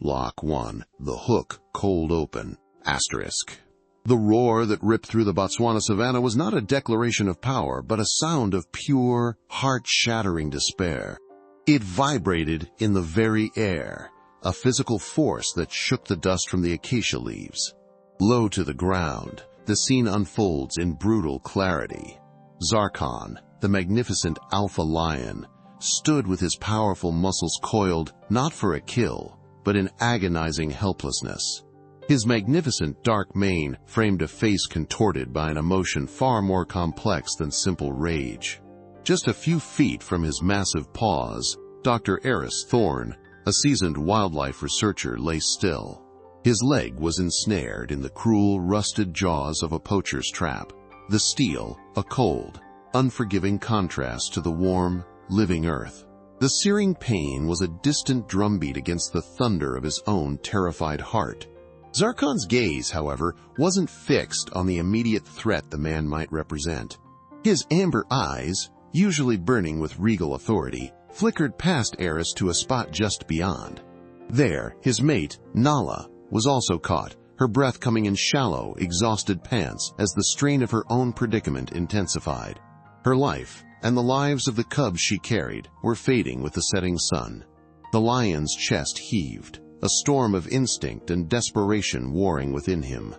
Lock 1. The Hook Cold Open. The roar that ripped through the Botswana savannah was not a declaration of power, but a sound of pure, heart-shattering despair. It vibrated in the very air, a physical force that shook the dust from the acacia leaves. Low to the ground, the scene unfolds in brutal clarity. Zarkon, the magnificent alpha lion, stood with his powerful muscles coiled not for a kill, but in agonizing helplessness. His magnificent dark mane framed a face contorted by an emotion far more complex than simple rage. Just a few feet from his massive paws, Dr. Eris Thorne, a seasoned wildlife researcher, lay still. His leg was ensnared in the cruel, rusted jaws of a poacher's trap. The steel, a cold, unforgiving contrast to the warm, living earth. The searing pain was a distant drumbeat against the thunder of his own terrified heart. Zarkon's gaze, however, wasn't fixed on the immediate threat the man might represent. His amber eyes, usually burning with regal authority, flickered past Eris to a spot just beyond. There, his mate, Nala, was also caught, her breath coming in shallow, exhausted pants as the strain of her own predicament intensified. Her life, and the lives of the cubs she carried, were fading with the setting sun. The lion's chest heaved, a storm of instinct and desperation warring within him.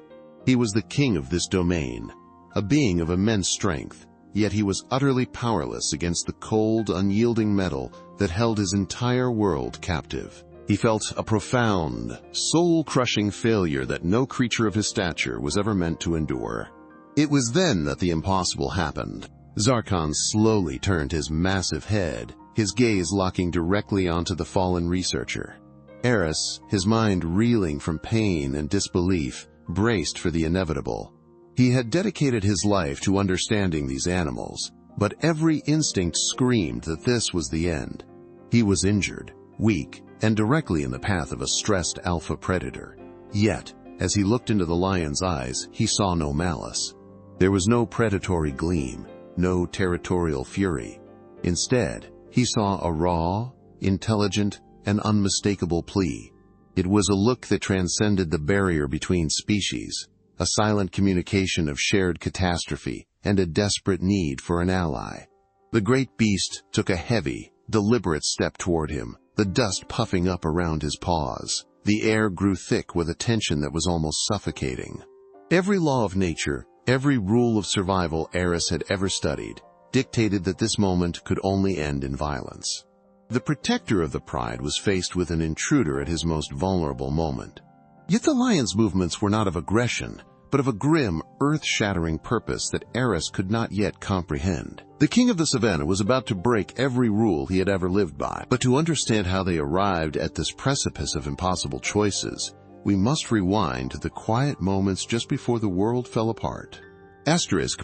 He was the king of this domain, a being of immense strength, yet he was utterly powerless against the cold, unyielding metal that held his entire world captive. He felt a profound, soul-crushing failure that no creature of his stature was ever meant to endure. It was then that the impossible happened. Zarkon slowly turned his massive head, his gaze locking directly onto the fallen researcher. Eris, his mind reeling from pain and disbelief, braced for the inevitable. He had dedicated his life to understanding these animals, but every instinct screamed that this was the end. He was injured, weak, and directly in the path of a stressed alpha predator. Yet, as he looked into the lion's eyes, he saw no malice. There was no predatory gleam, no territorial fury. Instead, he saw a raw, intelligent, and unmistakable plea. It was a look that transcended the barrier between species, a silent communication of shared catastrophe and a desperate need for an ally. The great beast took a heavy, deliberate step toward him, the dust puffing up around his paws. The air grew thick with a tension that was almost suffocating. Every law of nature, every rule of survival Eris had ever studied, dictated that this moment could only end in violence. The protector of the pride was faced with an intruder at his most vulnerable moment. Yet the lion's movements were not of aggression, but of a grim, earth-shattering purpose that Eris could not yet comprehend. The king of the savannah was about to break every rule he had ever lived by, but to understand how they arrived at this precipice of impossible choices, we must rewind to the quiet moments just before the world fell apart.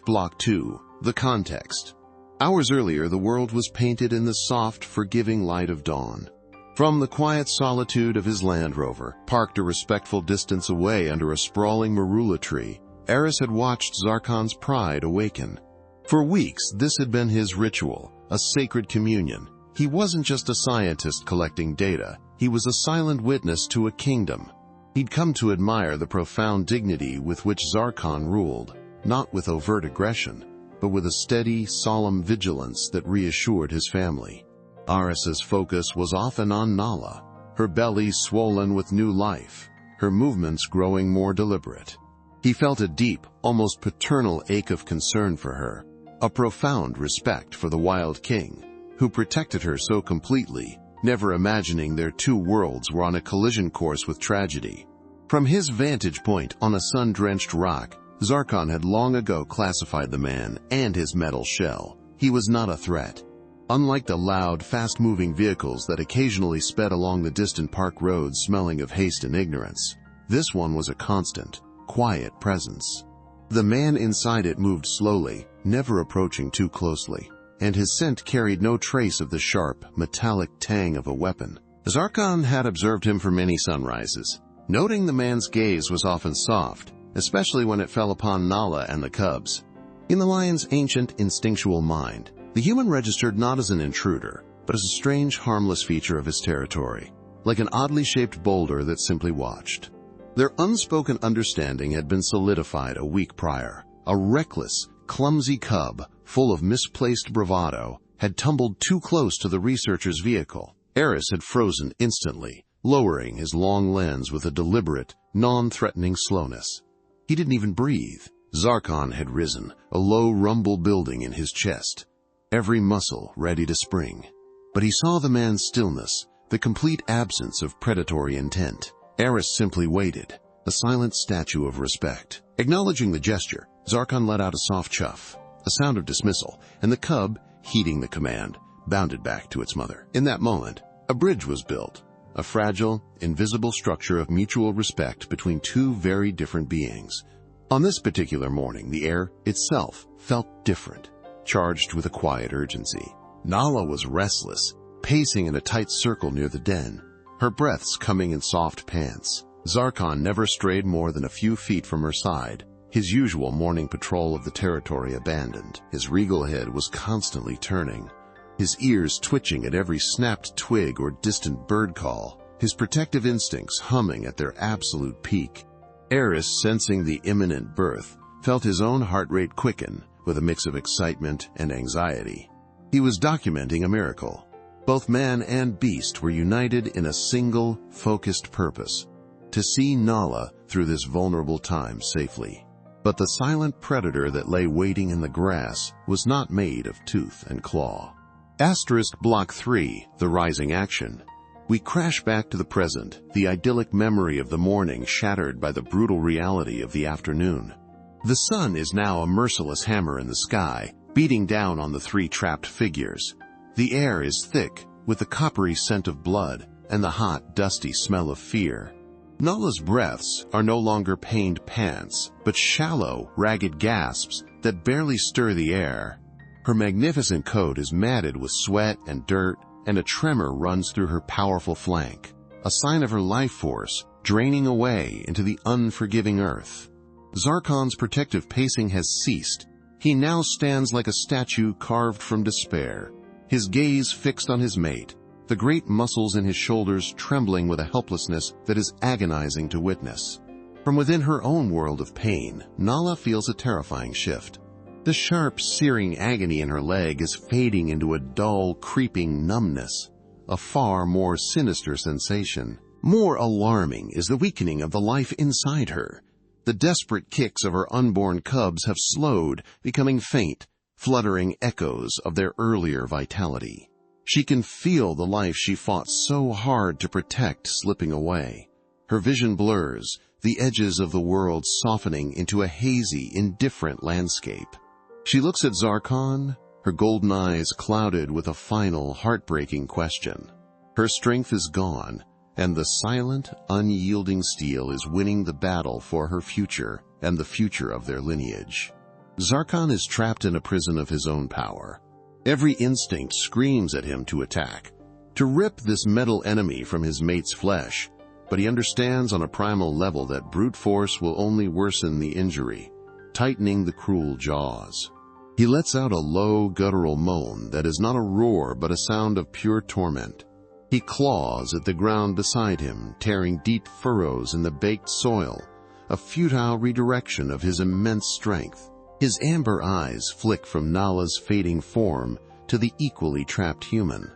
Block 2. The context. Hours earlier, the world was painted in the soft, forgiving light of dawn. From the quiet solitude of his Land Rover, parked a respectful distance away under a sprawling marula tree, Eris had watched Zarkon's pride awaken. For weeks, this had been his ritual, a sacred communion. He wasn't just a scientist collecting data, he was a silent witness to a kingdom. He'd come to admire the profound dignity with which Zarkon ruled, not with overt aggression, but with a steady, solemn vigilance that reassured his family. Eris's focus was often on Nala, her belly swollen with new life, her movements growing more deliberate. He felt a deep, almost paternal ache of concern for her, a profound respect for the wild king, who protected her so completely, never imagining their two worlds were on a collision course with tragedy. From his vantage point on a sun-drenched rock, Zarkon had long ago classified the man and his metal shell. He was not a threat. Unlike the loud, fast-moving vehicles that occasionally sped along the distant park roads smelling of haste and ignorance, this one was a constant, quiet presence. The man inside it moved slowly, never approaching too closely, and his scent carried no trace of the sharp, metallic tang of a weapon. Zarkon had observed him for many sunrises. Noting the man's gaze was often soft, especially when it fell upon Nala and the cubs. In the lion's ancient, instinctual mind, the human registered not as an intruder, but as a strange, harmless feature of his territory. like an oddly shaped boulder that simply watched. Their unspoken understanding had been solidified a week prior. A reckless, clumsy cub, full of misplaced bravado, had tumbled too close to the researcher's vehicle. Eris had frozen instantly, lowering his long lens with a deliberate, non-threatening slowness. He didn't even breathe. Zarkon had risen, a low rumble building in his chest, every muscle ready to spring. But he saw the man's stillness, the complete absence of predatory intent. Eris simply waited, a silent statue of respect. Acknowledging the gesture, Zarkon let out a soft chuff, a sound of dismissal, and the cub, heeding the command, bounded back to its mother. In that moment, a bridge was built, a fragile, invisible structure of mutual respect between two very different beings. On this particular morning, the air itself felt different, charged with a quiet urgency. Nala was restless, pacing in a tight circle near the den, her breaths coming in soft pants. Zarkon never strayed more than a few feet from her side, his usual morning patrol of the territory abandoned. His regal head was constantly turning, his ears twitching at every snapped twig or distant bird call, his protective instincts humming at their absolute peak. Eris, sensing the imminent birth, felt his own heart rate quicken with a mix of excitement and anxiety. He was documenting a miracle. Both man and beast were united in a single, focused purpose: to see Nala through this vulnerable time safely. But the silent predator that lay waiting in the grass was not made of tooth and claw. Block 3, the rising action. We crash back to the present, the idyllic memory of the morning shattered by the brutal reality of the afternoon. The sun is now a merciless hammer in the sky, beating down on the three trapped figures. The air is thick, with the coppery scent of blood and the hot, dusty smell of fear. Nala's breaths are no longer pained pants, but shallow, ragged gasps that barely stir the air. Her magnificent coat is matted with sweat and dirt, and a tremor runs through her powerful flank, a sign of her life force draining away into the unforgiving earth. Zarkon's protective pacing has ceased. He now stands like a statue carved from despair, his gaze fixed on his mate, the great muscles in his shoulders trembling with a helplessness that is agonizing to witness. From within her own world of pain, Nala feels a terrifying shift. The sharp, searing agony in her leg is fading into a dull, creeping numbness, a far more sinister sensation. More alarming is the weakening of the life inside her. The desperate kicks of her unborn cubs have slowed, becoming faint, fluttering echoes of their earlier vitality. She can feel the life she fought so hard to protect slipping away. Her vision blurs, the edges of the world softening into a hazy, indifferent landscape. She looks at Zarkon, her golden eyes clouded with a final, heartbreaking question. Her strength is gone, and the silent, unyielding steel is winning the battle for her future and the future of their lineage. Zarkon is trapped in a prison of his own power. Every instinct screams at him to attack, to rip this metal enemy from his mate's flesh, but he understands on a primal level that brute force will only worsen the injury, tightening the cruel jaws. He lets out a low, guttural moan that is not a roar but a sound of pure torment. He claws at the ground beside him, tearing deep furrows in the baked soil, a futile redirection of his immense strength. His amber eyes flick from Nala's fading form to the equally trapped human.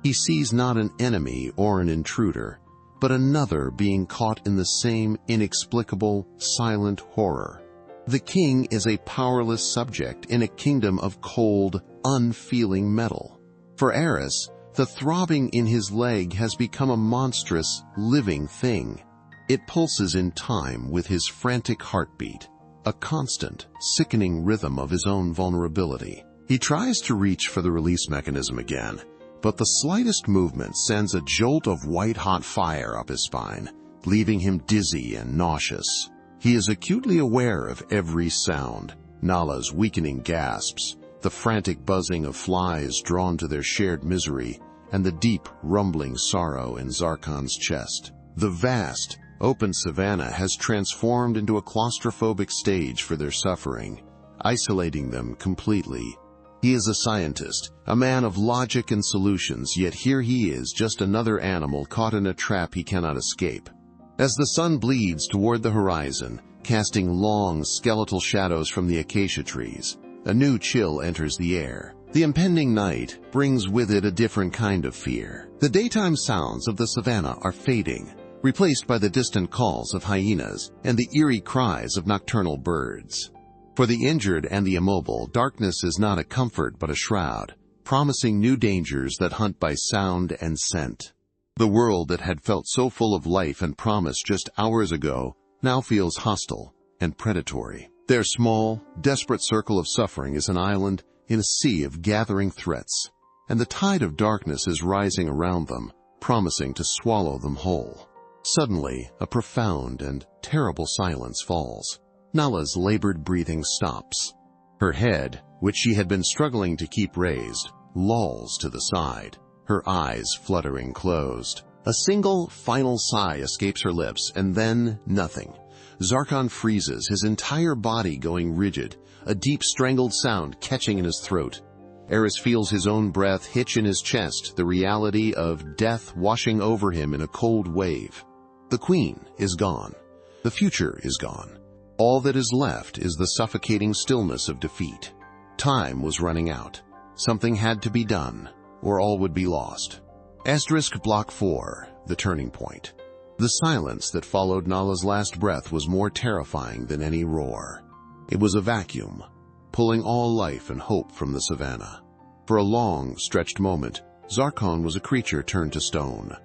He sees not an enemy or an intruder, but another being caught in the same inexplicable, silent horror. The king is a powerless subject in a kingdom of cold, unfeeling metal. For Eris, the throbbing in his leg has become a monstrous, living thing. It pulses in time with his frantic heartbeat, a constant, sickening rhythm of his own vulnerability. He tries to reach for the release mechanism again, but the slightest movement sends a jolt of white-hot fire up his spine, leaving him dizzy and nauseous. He is acutely aware of every sound, Nala's weakening gasps, the frantic buzzing of flies drawn to their shared misery, and the deep, rumbling sorrow in Zarkon's chest. The vast, open savanna has transformed into a claustrophobic stage for their suffering, isolating them completely. He is a scientist, a man of logic and solutions, yet here he is, just another animal caught in a trap he cannot escape. As the sun bleeds toward the horizon, casting long, skeletal shadows from the acacia trees, a new chill enters the air. The impending night brings with it a different kind of fear. The daytime sounds of the savannah are fading, replaced by the distant calls of hyenas and the eerie cries of nocturnal birds. For the injured and the immobile, darkness is not a comfort but a shroud, promising new dangers that hunt by sound and scent. The world that had felt so full of life and promise just hours ago now feels hostile and predatory. Their small, desperate circle of suffering is an island in a sea of gathering threats, and the tide of darkness is rising around them, promising to swallow them whole. Suddenly, a profound and terrible silence falls. Nala's labored breathing stops. Her head, which she had been struggling to keep raised, lolls to the side, her eyes fluttering closed. A single, final sigh escapes her lips, and then nothing. Zarkon freezes, his entire body going rigid, a deep strangled sound catching in his throat. Eris feels his own breath hitch in his chest, the reality of death washing over him in a cold wave. The queen is gone. The future is gone. All that is left is the suffocating stillness of defeat. Time was running out. Something had to be done, or all would be lost. Block 4, the turning point. The silence that followed Nala's last breath was more terrifying than any roar. It was a vacuum, pulling all life and hope from the savannah. For a long, stretched moment, Zarkon was a creature turned to stone,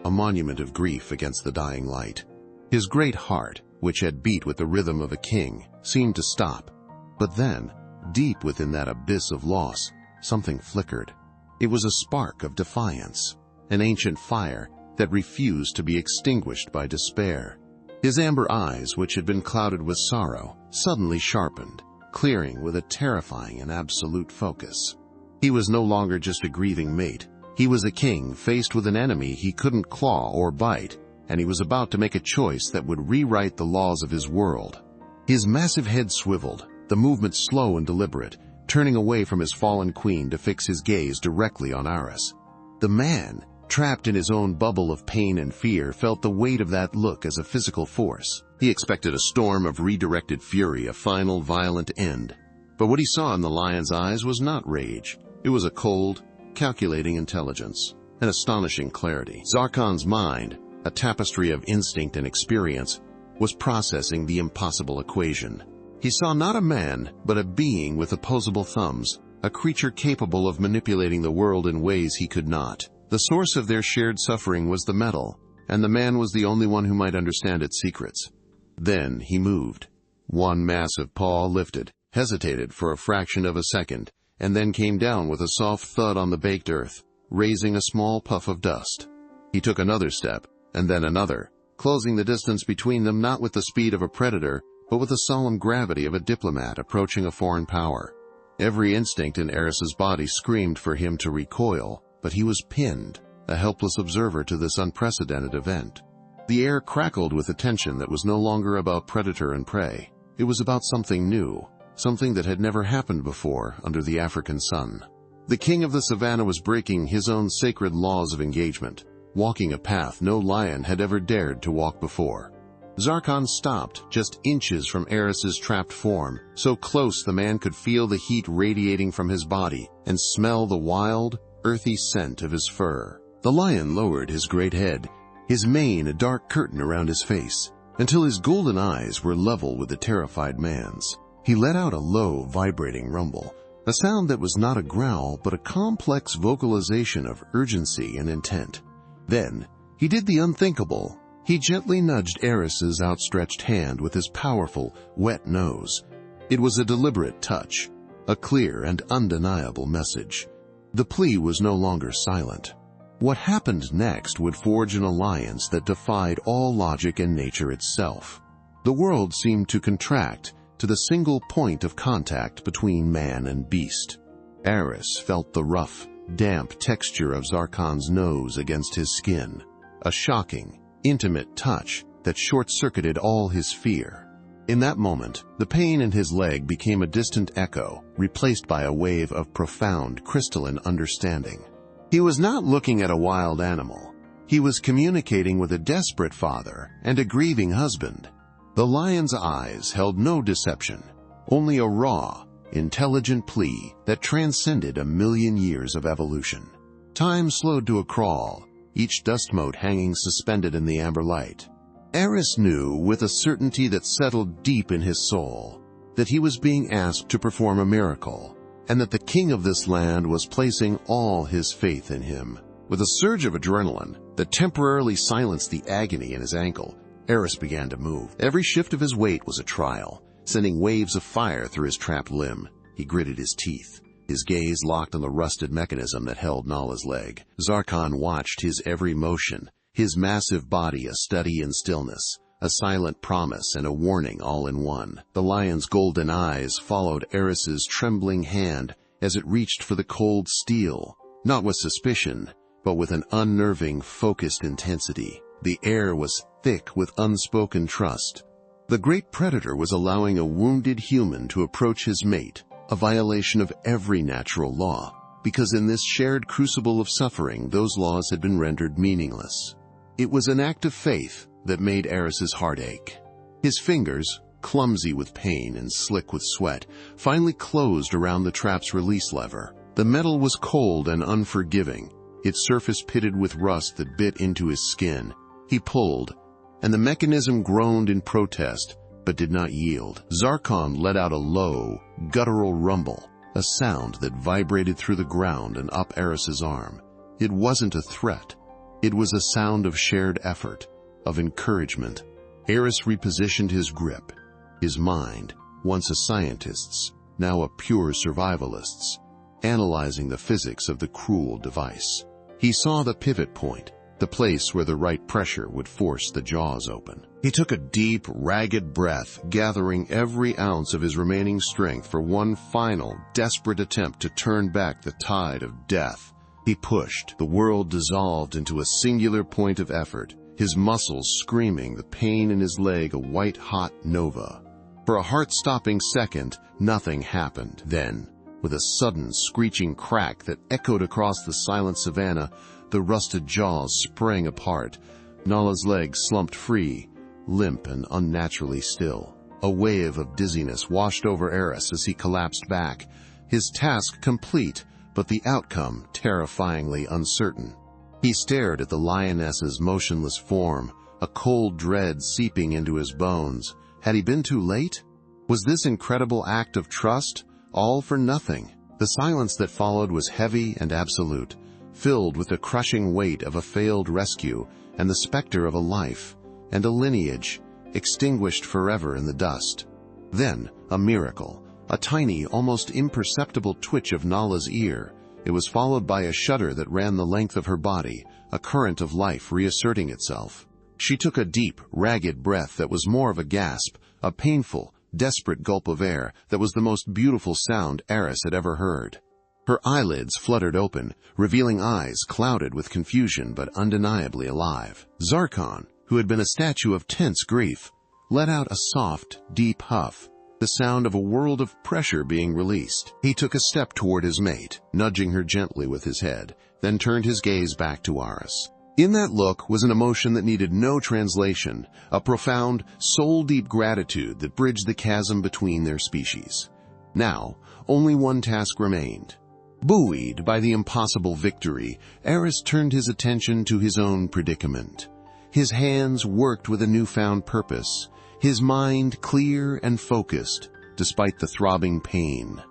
a monument of grief against the dying light. His great heart, which had beat with the rhythm of a king, seemed to stop. But then, deep within that abyss of loss, something flickered. It was a spark of defiance, an ancient fire that refused to be extinguished by despair. His amber eyes, which had been clouded with sorrow, suddenly sharpened, clearing with a terrifying and absolute focus. He was no longer just a grieving mate. He was a king faced with an enemy he couldn't claw or bite, and he was about to make a choice that would rewrite the laws of his world. His massive head swiveled, the movement slow and deliberate, turning away from his fallen queen to fix his gaze directly on Eris. The man, trapped in his own bubble of pain and fear, felt the weight of that look as a physical force. He expected a storm of redirected fury, a final violent end. But what he saw in the lion's eyes was not rage. It was a cold, calculating intelligence, an astonishing clarity. Zarkon's mind, a tapestry of instinct and experience, was processing the impossible equation. He saw not a man, but a being with opposable thumbs, a creature capable of manipulating the world in ways he could not. The source of their shared suffering was the metal, and the man was the only one who might understand its secrets. Then he moved. One massive paw lifted, hesitated for a fraction of a second, and then came down with a soft thud on the baked earth, raising a small puff of dust. He took another step, and then another, closing the distance between them not with the speed of a predator, but with the solemn gravity of a diplomat approaching a foreign power. Every instinct in Eris's body screamed for him to recoil, but he was pinned, a helpless observer to this unprecedented event. The air crackled with a tension that was no longer about predator and prey. It was about something new, something that had never happened before under the African sun. The king of the savannah was breaking his own sacred laws of engagement, walking a path no lion had ever dared to walk before. Zarkon stopped just inches from Eris's trapped form, so close the man could feel the heat radiating from his body and smell the wild, earthy scent of his fur. The lion lowered his great head, his mane a dark curtain around his face, until his golden eyes were level with the terrified man's. He let out a low, vibrating rumble, a sound that was not a growl but a complex vocalization of urgency and intent. Then, he did the unthinkable. He gently nudged Eris's outstretched hand with his powerful, wet nose. It was a deliberate touch, a clear and undeniable message. The plea was no longer silent. What happened next would forge an alliance that defied all logic and nature itself. The world seemed to contract to the single point of contact between man and beast. Eris felt the rough, damp texture of Zarkon's nose against his skin, a shocking, intimate touch that short-circuited all his fear. In that moment, the pain in his leg became a distant echo, replaced by a wave of profound, crystalline understanding. He was not looking at a wild animal. He was communicating with a desperate father and a grieving husband. The lion's eyes held no deception, only a raw, intelligent plea that transcended 1,000,000 years of evolution. Time slowed to a crawl, each dust mote hanging suspended in the amber light. Eris knew with a certainty that settled deep in his soul that he was being asked to perform a miracle, and that the king of this land was placing all his faith in him. With a surge of adrenaline that temporarily silenced the agony in his ankle, Eris began to move. Every shift of his weight was a trial, sending waves of fire through his trapped limb. He gritted his teeth, his gaze locked on the rusted mechanism that held Nala's leg. Zarkon watched his every motion, his massive body a study in stillness, a silent promise and a warning all in one. The lion's golden eyes followed Eris's trembling hand as it reached for the cold steel, not with suspicion, but with an unnerving, focused intensity. The air was thick with unspoken trust. The great predator was allowing a wounded human to approach his mate, a violation of every natural law, because in this shared crucible of suffering, those laws had been rendered meaningless. It was an act of faith that made Eris's heart ache. His fingers, clumsy with pain and slick with sweat, finally closed around the trap's release lever. The metal was cold and unforgiving, its surface pitted with rust that bit into his skin. He pulled, and the mechanism groaned in protest, but did not yield. Zarkon let out a low, guttural rumble, a sound that vibrated through the ground and up Eris's arm. It wasn't a threat. It was a sound of shared effort, of encouragement. Eris repositioned his grip, his mind, once a scientist's, now a pure survivalist's, analyzing the physics of the cruel device. He saw the pivot point, the place where the right pressure would force the jaws open. He took a deep, ragged breath, gathering every ounce of his remaining strength for one final, desperate attempt to turn back the tide of death. He pushed. The world dissolved into a singular point of effort, his muscles screaming, the pain in his leg a white-hot nova. For a heart-stopping second, nothing happened. Then, with a sudden, screeching crack that echoed across the silent savanna, the rusted jaws sprang apart. Nala's leg slumped free, limp and unnaturally still. A wave of dizziness washed over Eris as he collapsed back, his task complete, but the outcome terrifyingly uncertain. He stared at the lioness's motionless form, a cold dread seeping into his bones. Had he been too late? Was this incredible act of trust all for nothing? The silence that followed was heavy and absolute, filled with the crushing weight of a failed rescue and the specter of a life and a lineage extinguished forever in the dust. Then, a miracle. A tiny, almost imperceptible twitch of Nala's ear. It was followed by a shudder that ran the length of her body, a current of life reasserting itself. She took a deep, ragged breath that was more of a gasp, a painful, desperate gulp of air that was the most beautiful sound Eris had ever heard. Her eyelids fluttered open, revealing eyes clouded with confusion but undeniably alive. Zarkon, who had been a statue of tense grief, let out a soft, deep huff, the sound of a world of pressure being released. He took a step toward his mate, nudging her gently with his head, then turned his gaze back to Eris. In that look was an emotion that needed no translation, a profound, soul-deep gratitude that bridged the chasm between their species. Now, only one task remained. Buoyed by the impossible victory, Eris turned his attention to his own predicament. His hands worked with a newfound purpose, his mind clear and focused, despite the throbbing pain.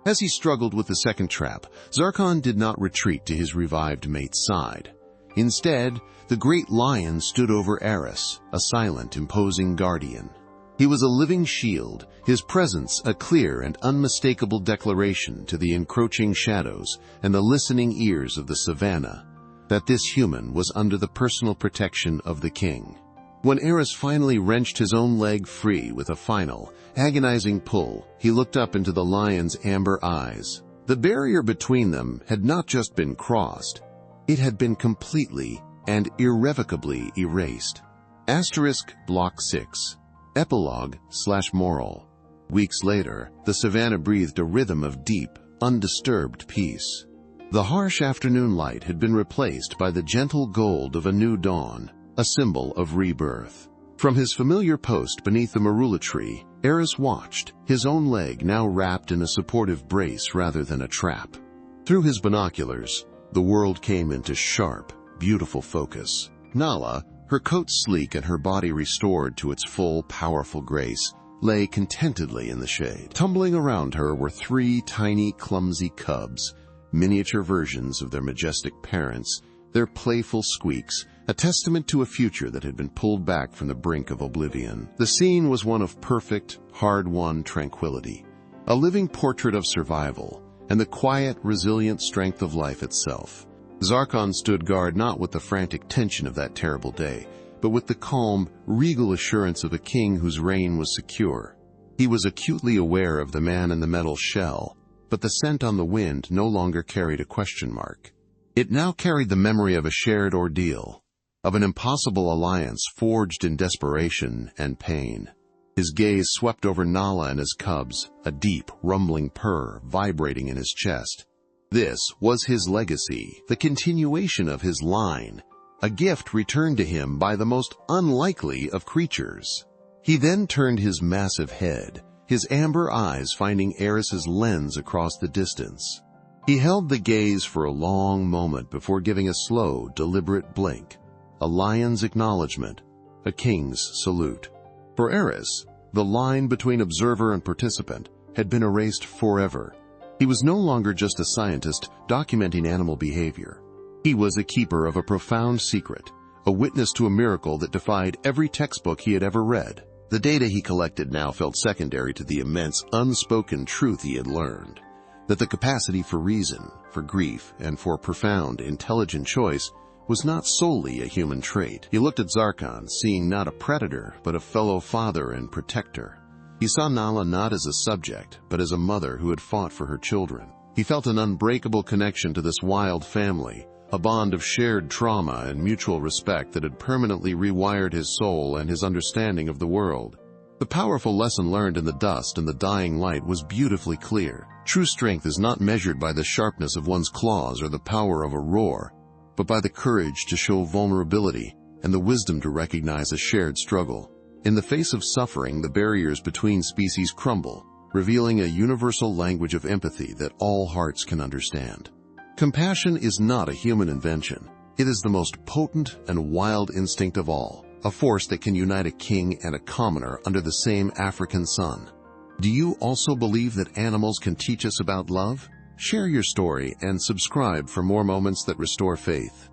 As he struggled with the second trap, Zarkon did not retreat to his revived mate's side. Instead, the great lion stood over Eris, a silent, imposing guardian. He was a living shield, his presence a clear and unmistakable declaration to the encroaching shadows and the listening ears of the savannah that this human was under the personal protection of the king. When Eris finally wrenched his own leg free with a final, agonizing pull, he looked up into the lion's amber eyes. The barrier between them had not just been crossed, it had been completely and irrevocably erased. Asterisk Block 6. Epilogue/Moral. Weeks later, the savannah breathed a rhythm of deep, undisturbed peace. The harsh afternoon light had been replaced by the gentle gold of a new dawn, a symbol of rebirth. From his familiar post beneath the marula tree, Eris watched, his own leg now wrapped in a supportive brace rather than a trap. Through his binoculars, the world came into sharp, beautiful focus. Nala, her coat sleek and her body restored to its full, powerful grace, lay contentedly in the shade. Tumbling around her were 3 tiny, clumsy cubs, miniature versions of their majestic parents, their playful squeaks, a testament to a future that had been pulled back from the brink of oblivion. The scene was one of perfect, hard-won tranquility, a living portrait of survival, and the quiet, resilient strength of life itself. Zarkon stood guard not with the frantic tension of that terrible day, but with the calm, regal assurance of a king whose reign was secure. He was acutely aware of the man in the metal shell, but the scent on the wind no longer carried a question mark. It now carried the memory of a shared ordeal, of an impossible alliance forged in desperation and pain. His gaze swept over Nala and his cubs, a deep, rumbling purr vibrating in his chest. This was his legacy, the continuation of his line, a gift returned to him by the most unlikely of creatures. He then turned his massive head, his amber eyes finding Eris's lens across the distance. He held the gaze for a long moment before giving a slow, deliberate blink, a lion's acknowledgement, a king's salute. For Eris, the line between observer and participant had been erased forever. He was no longer just a scientist documenting animal behavior. He was a keeper of a profound secret, a witness to a miracle that defied every textbook he had ever read. The data he collected now felt secondary to the immense, unspoken truth he had learned, that the capacity for reason, for grief, and for profound, intelligent choice was not solely a human trait. He looked at Zarkon, seeing not a predator, but a fellow father and protector. He saw Nala not as a subject, but as a mother who had fought for her children. He felt an unbreakable connection to this wild family, a bond of shared trauma and mutual respect that had permanently rewired his soul and his understanding of the world. The powerful lesson learned in the dust and the dying light was beautifully clear. True strength is not measured by the sharpness of one's claws or the power of a roar, but by the courage to show vulnerability and the wisdom to recognize a shared struggle. In the face of suffering, the barriers between species crumble, revealing a universal language of empathy that all hearts can understand. Compassion is not a human invention. It is the most potent and wild instinct of all, a force that can unite a king and a commoner under the same African sun. Do you also believe that animals can teach us about love? Share your story and subscribe for more moments that restore faith.